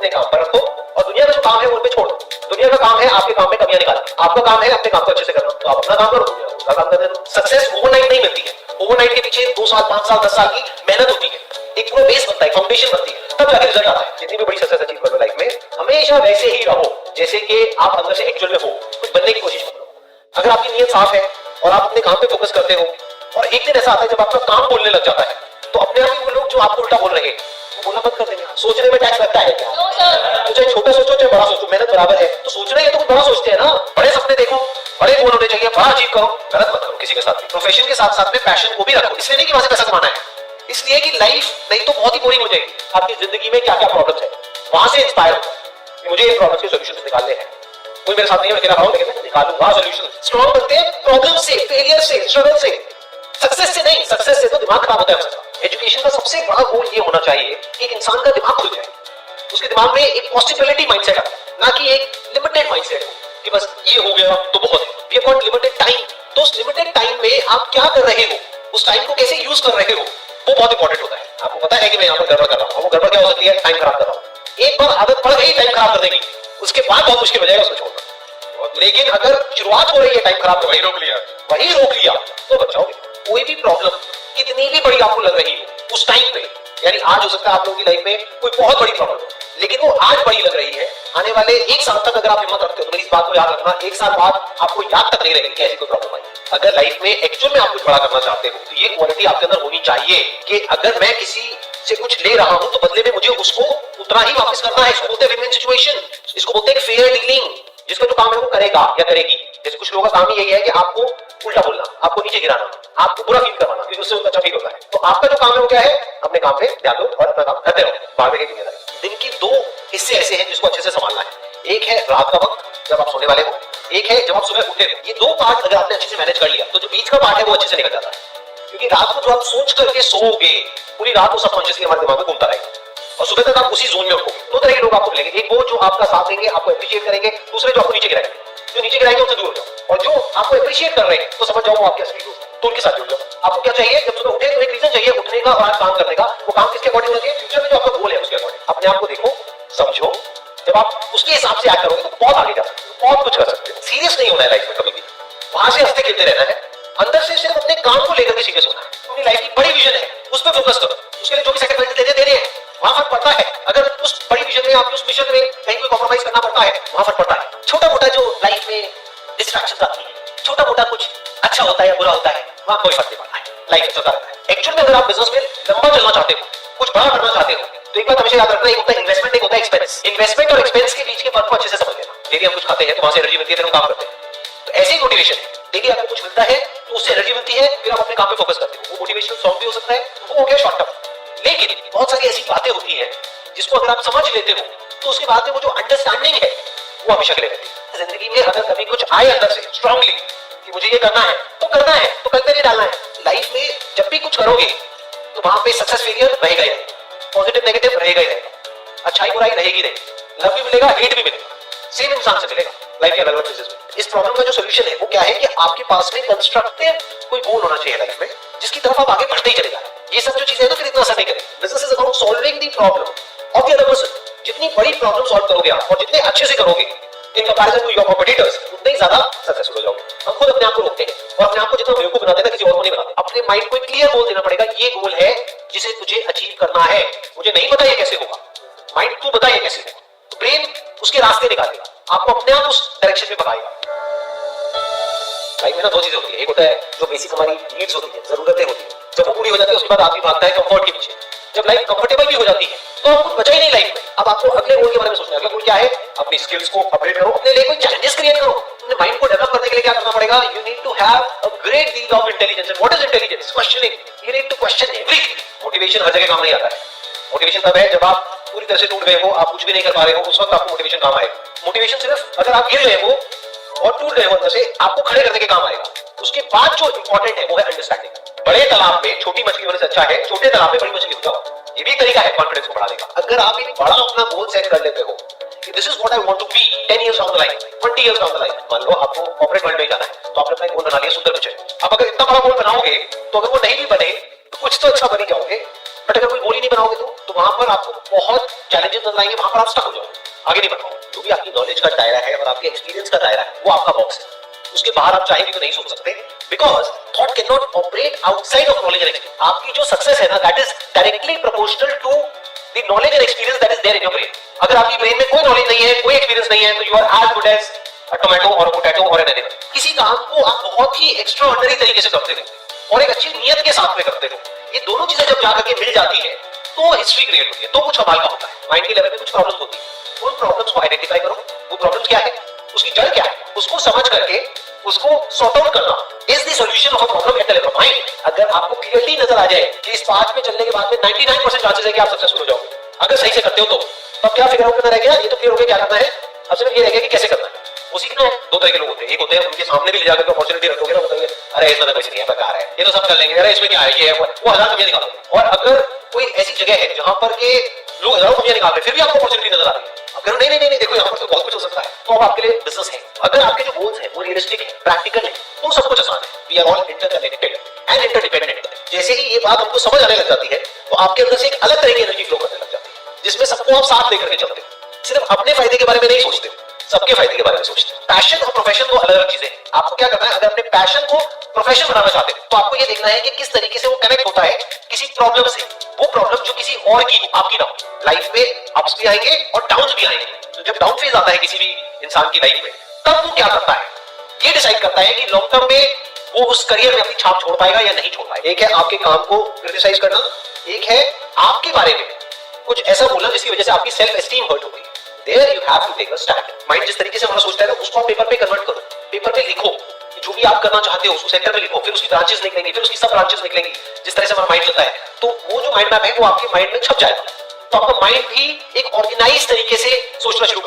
अपने काम पर रखो और दुनिया का जो काम है वो उन पे छोड़ दो। दुनिया का काम है आपके काम में कमियां निकालना, आपका काम है अपने काम को अच्छे से करना, तो आप अपना काम करो, दुनिया का काम करने दो। सक्सेस ओवरनाइट नहीं मिलती है, ओवरनाइट के पीछे 2 साल 5 साल 10 साल की मेहनत होती है, एक पूरा बेस बनता है, फाउंडेशन बनती है, तब जाके रिजल्ट आता है। जितनी भी बड़ी सक्सेस अचीव करो लाइफ में हमेशा वैसे ही रहो जैसे कि आप अंदर से एक्चुअल में हो, कुछ बनने की कोशिश मत करो। अगर आपकी नीयत साफ है और आप अपने काम पे फोकस करते हो और एक दिन ऐसा आता है जब आपका काम बोलने लग जाता है तो अपने आप ही वो लोग जो आपको उल्टा बोल रहे हैं वो बोलना बंद कर देंगे। सोचने में टैक्स लगता है क्या? तो चाहे छोटा सोचो चाहे बड़ा सोचो, मेहनत बराबर है। तो सोचना है तो कुछ बड़ा सोचते हैं ना, बड़े सपने देखो, बड़े गोल होने चाहिए, बड़ा अचीव करो, गलत मत करो किसी के साथ भी। प्रोफेशन के साथ साथ में पैशन को भी रखो, इसलिए नहीं कि वहां से पैसा कमाना है, इसलिए कि लाइफ नहीं तो बहुत ही बोरिंग हो जाएगी। आपकी जिंदगी में क्या क्या प्रॉब्लम्स है वहां से इंस्पायर हो कि मुझे इन प्रॉब्लम्स के सॉल्यूशंस निकालने हैं। कोई मेरे साथ नहीं है, मैं अकेला हूं लेकिन मैं निकालूंगा सॉल्यूशन। स्ट्रॉन्ग बनते हैं प्रॉब्लम से, फेलियर से, स्ट्रगल से, सक्सेस से नहीं। सक्सेस से तो दिमाग खराब होता है। एजुकेशन का सबसे बड़ा गोल ये होना चाहिए कि एक इंसान का दिमाग खुल जाए, उसके दिमाग में एक पॉसिबिलिटी माइंडसेट आए, ना कि एक लिमिटेड माइंडसेट हो कि बस ये हो गया तो बहुत है। We have got limited time, तो उस लिमिटेड टाइम में आप क्या कर रहे हो, उस टाइम को कैसे यूज कर रहे हो, वो बहुत इंपॉर्टेंट होता है। आपको पता है कि मैं यहाँ पर गड़बड़ कर रहा हूँ, वो गड़बड़ क्या हो सकती है? टाइम खराब कर रहा हूँ। एक बार आदत पड़ गई टाइम खराब कर देगी, उसके बाद बहुत मुश्किल हो जाएगा उसको छोड़ना। लेकिन अगर शुरुआत हो रही है टाइम खराब, वही रोक लिया तो बचाओगे। कोई भी प्रॉब्लम कितनी भी बड़ी आपको लग रही हो उस टाइम पे, यानी आज हो सकता है आप लोगों की लाइफ में कोई बहुत बड़ी प्रॉब्लम हो, लेकिन वो आज बड़ी लग रही है, आने वाले 1 साल तक अगर आप हिम्मत रखते हो तो मेरी इस बात को याद रखना, 1 साल बाद आपको याद तक नहीं रहेगी कि ऐसी कोई प्रॉब्लम आई। अगर लाइफ में एक्चुअल में आप कुछ बड़ा करना चाहते हो तो ये क्वालिटी आपके अंदर होनी चाहिए कि अगर मैं किसी से कुछ ले रहा हूं तो बदले में मुझे उसको उतना ही वापस करना है। इसको बोलते हैं विन विन सिचुएशन, इसको बोलते हैं फेयर डीलिंग। जिसका जो काम है वो करेगा या करेगी। जैसे कुछ लोगों का काम ही यही है कि आपको उल्टा बोलना, आपको नीचे गिराना, आपको बुरा फील करवाना, क्योंकि उससे उनका अच्छा फील होता है। तो आपका जो काम है वो क्या है? अपने काम पे ध्यान दो और अपना काम करते रहो। बाद में दुनियादारी। दिन की 2 हिस्से ऐसे हैं जिसको अच्छे से संभालना है। एक है रात का वक्त जब आप सोने वाले हो, एक है जब आप सुबह उठे हो। ये 2 पार्ट अगर आपने अच्छे से मैनेज कर लिया तो जो बीच का पार्ट है वो अच्छे से निकल जाता है। क्योंकि रात को जो आप सोच करके सोओगे पूरी रात वो सबकॉन्शियसली हमारे दिमाग में घूमता रहेगा और सुबह तक आप उसी जोन में उठोगे। 2 तरह के लोग आपको मिलेंगे, एक वो जो आपका साथ देंगे, आपको एप्रिशिएट करेंगे, दूसरे जो आपको नीचे गिराएंगे। जो नीचे गिराएंगे उनसे दूर हो जाओ, और जो आपको एप्रिशिएट कर रहे हैं तो समझ जाओ वो आपके असली दोस्त हैं, तो उनके साथ जुड़ जाओ। आपको क्या चाहिए? जब सुबह उठे तो एक रीजन चाहिए उठने का और आज काम करने का। वो काम किसके अकॉर्डिंग होना चाहिए? फ्यूचर में जो आपका गोल है उसके अकॉर्डिंग। अपने आप को देखो, समझो, जब आप उसके हिसाब से एक्ट करोगे तो बहुत आगे जा सकते हो, बहुत कुछ कर सकते हो। सीरियस नहीं होना है लाइफ में कभी भी, वहां से हंसते खेलते रहना है। अंदर से सिर्फ अपने काम को लेकर के सीरियस होना है। अपनी लाइफ की बड़ी विजन है उस पर फोकस करो, उसके लिए जो भी सेक्रीफाइस दे रहे हैं वहां फर्क पड़ता है। अगर उस बड़ी विजन में आपकी उस मिशन में कहीं कोई कॉम्प्रोमाइज करना पड़ता है वहां फर्क पड़ता है। छोटा मोटा जो लाइफ में डिस्ट्रैक्शन आती है, छोटा मोटा कुछ अच्छा होता है या बुरा होता है, वहां कोई फर्क नहीं पड़ता है, लाइफ चलता रहता है। एक्चुअल में अगर आप बिजनेस में लंबा चलना चाहते हो, कुछ बड़ा करना चाहते हो, तो एक बात हमेशा याद रखना, एक होता है इन्वेस्टमेंट, एक होता है एक्सपेंस। इन्वेस्टमेंट और एक्सपेंस के बीच के फर्क को अच्छे से समझ लेना। डेली हम कुछ खाते हैं तो वहां से एनर्जी मिलती है, फिर हम काम करते हैं। तो ऐसे ही मोटिवेशन है, डेली आपको कुछ मिलता है तो उससे एनर्जी मिलती है, फिर आप अपने काम पे फोकस करते हो। वो मोटिवेशनल सॉन्ग भी हो सकता है, वो हो गया शॉर्ट टर्म। लेकिन बहुत सारी ऐसी बातें होती है जिसको अगर आप समझ लेते हो तो उसके बाद में वो जो अंडरस्टैंडिंग है वो हमेशा के लिए रहती है। जिंदगी में अगर कभी कुछ आए अंदर से स्ट्रांगली कि मुझे ये करना है तो करते नहीं डालना है। लाइफ में जब भी कुछ करोगे तो वहां पे सक्सेस फेलियर रहेगा ही, पॉजिटिव नेगेटिव रहेगा ही रहेगा, अच्छाई बुराई रहेगी नहीं, लव भी मिलेगा, हेट भी मिलेगा, सेम इंसान से मिलेगा लाइफ के अलग-अलग फेजेस में। इस प्रॉब्लम का जो सॉल्यूशन है वो क्या है कि आपके पास में कंस्ट्रक्टिव कोई गोल होना चाहिए लाइफ में जिसकी तरफ आप आगे बढ़ते ही चले जाए। ये सब जो चीजें हैं ना फिर इतना असर नहीं करें। Business is about solving the problem of the other person. जितनी बड़ी प्रॉब्लम सॉल्व करोगे आप और जितने अच्छे से करोगे in comparison to your competitors, उतने ही ज्यादा सक्सेसफुल हो जाओगे। हम खुद अपने आप को रोकते हैं और अपने आप को जितना बेवकूफ बनाते हैं ना, किसी और को नहीं बनाते। अपने माइंड को एक क्लियर गोल देना पड़ेगा, ये गोल है जिसे तुझे अचीव करना है, मुझे नहीं पता ये कैसे होगा, माइंड तू बता ये कैसे होगा, तो ब्रेन उसके रास्ते निकालेगा, आपको अपने आप उस डायरेक्शन में भगाएगा। लाइफ में ना 2 चीजें होती है, एक होता है जो बेसिक हमारी नीड्स होती है, जरूरतें होती है, जब वो पूरी हो जाती है उसके बाद आदमी भागता है कंफर्ट के पीछे। जब लाइफ कंफर्टेबल भी हो जाती है तो अब कुछ बचा ही नहीं लाइफ में। अब आपको अगले गोल के बारे में सोचना है। अगला गोल क्या है? अपनी स्किल्स को अपग्रेड करो, अपने लिए कोई चैलेंजेस क्रिएट करो। अपने माइंड को डेवलप करने के लिए क्या करना पड़ेगा? You need to have a great deal of intelligence. And what is intelligence? Questioning. You need to question everything. Motivation हर जगह काम नहीं आता है। मोटिवेशन तब है जब आप पूरी तरह से टूट गए हो, आप कुछ भी नहीं कर पा रहे हो, उस वक्त आपको मोटिवेशन काम आएगा। मोटिवेशन सिर्फ अगर आप गिर गए हो और टूट गए हो अंदर से, आपको खड़े करने के काम आएगा। उसके बाद जो इंपॉर्टेंट है वो है अंडरस्टैंडिंग। बड़े तालाब में छोटी मछली होने से अच्छा है छोटे तालाब में बड़ी मछली हो जाओ। ये भी तरीका है कॉन्फिडेंस को बढ़ाने का। अगर आप एक बड़ा अपना गोल सेट कर लेते हो कि this is what I want to be 10 years down the line, 20 years down the line, मान लो आपको कॉर्पोरेट वर्ल्ड में जाना है तो आपने अपना गोल बना लिया सुंदर पिक्चर। अब अगर इतना बड़ा गोल बनाओगे तो अगर वो नहीं भी बने तो कुछ तो अच्छा बन ही जाओगे। बट अगर कोई गोल ही नहीं बनाओगे तो वहां पर आपको बहुत चैलेंजेस नजर आएंगे, वहां पर आप स्टक हो जाओगे, आगे नहीं बढ़ पाओगे। जो भी आपकी नॉलेज का दायरा है और आपके एक्सपीरियंस का दायरा है वो आपका बॉक्स है, उसके बाहर आप चाहेंगे तो नहीं सोच सकते, because thought can not operate outside of knowledge and experience. आपकी जो सक्सेस है ना, that is directly proportional to the knowledge and experience that is there in your brain. अगर आपकी ब्रेन में कोई नॉलेज नहीं है, कोई एक्सपीरियंस नहीं है, तो you are as good as a tomato और पोटैटो और एन एनिमल। किसी काम को आप बहुत ही एक्स्ट्राऑर्डिनरी तरीके से करते हो और एक अच्छी नियत के साथ में करते हो, ये दोनों चीजें जब जाकर के मिल जाती है तो हिस्ट्री क्रिएट होती है, तो कुछ कमाल का होता है। माइंड के लेवल पे कुछ प्रॉब्लम्स होती है, उन प्रॉब्लम्स को आइडेंटिफाई करो, वो प्रॉब्लम्स क्या है, उसकी जड़ क्या है, उसको समझ करके उसको सॉर्ट आउट करना is the solution of a problem at the level of mind. अगर आपको क्लियरली नजर आ जाए कि इस पाथ पे चलने के बाद में 99% चांसेस है कि आप सक्सेसफुल हो जाओगे, अगर सही से करते हो तो तब क्या फिगर आउट करना रह गया, ये तो क्लियर हो गया क्या करना है, अब सिर्फ ये रह गया कि कैसे करना है, वो सीखना है। दो तरह के लोग होते हैं, एक होते हैं उनके सामने भी ले जाकर अपॉर्चुनिटी रखोगे ना, बताइए अरे इसमें तो कुछ नहीं है, बेकार है, ये तो सब कर लेंगे, अरे इसमें क्या है, ये है वो 1000 कमियां निकालोगे। और अगर कोई ऐसी जगह है जहां पर के लोग हजारों कमियां निकाल रहे हैं फिर भी आपको अपॉर्चुनिटी नजर आ रही है, अगर नहीं नहीं नहीं देखो यहाँ पर तो बहुत कुछ हो सकता है, तो अब आपके लिए बिजनेस है। अगर आपके जो गोल्स हैं वो रियलिस्टिक है, प्रैक्टिकल है, तो सब कुछ आसान है। We are all interconnected and interdependent. जैसे ही ये बात हमको समझ आने लग जाती है तो आपके अंदर से एक अलग तरह की एनर्जी फ्लो करने लग जाती है, जिसमें सबको आप साथ लेकर के चलते हो, सिर्फ अपने फायदे के बारे में नहीं सोचते, सबके फायदे के बारे में सोचते हैं। पैशन और प्रोफेशन दो अलग अलग चीजें हैं। आपको क्या करना है, अगर अपने पैशन को प्रोफेशन बनाना चाहते हैं तो आपको ये देखना है कि किस तरीके से वो कनेक्ट होता है किसी प्रॉब्लम से, वो प्रॉब्लम जो किसी और की हो, आपकी ना हो। लाइफ में अप्स भी आएंगे और डाउन्स भी आएंगे, तो जब डाउन फेज आता है किसी भी इंसान की लाइफ में, तब वो क्या करता है, ये डिसाइड करता है कि लॉन्ग टर्म में वो उस करियर में अपनी छाप छोड़ पाएगा या नहीं छोड़ पाएगा। एक है आपके काम को क्रिटिसाइज करना, एक है आपके बारे में कुछ ऐसा बोलना जिसकी वजह से आपकी सेल्फ एस्टीम हर्ट हो गई। There you have to take a stand. Mind जिस तरीके से हमारा सोचता है ना, उसको आप पेपर पे कन्वर्ट करो, पेपर पे लिखो, जो भी आप करना चाहते हो उसको सेंटर में लिखो, फिर उसकी ब्रांचेस निकलेंगी, फिर उसकी सब ब्रांचेस निकलेंगी। जिस तरह से हमारा माइंड चलता है, तो वो जो माइंड मैप है वो आपके माइंड में छप जाएगा, तो आपका माइंड भी एक ऑर्गेनाइज तरीके से सोचना शुरू कर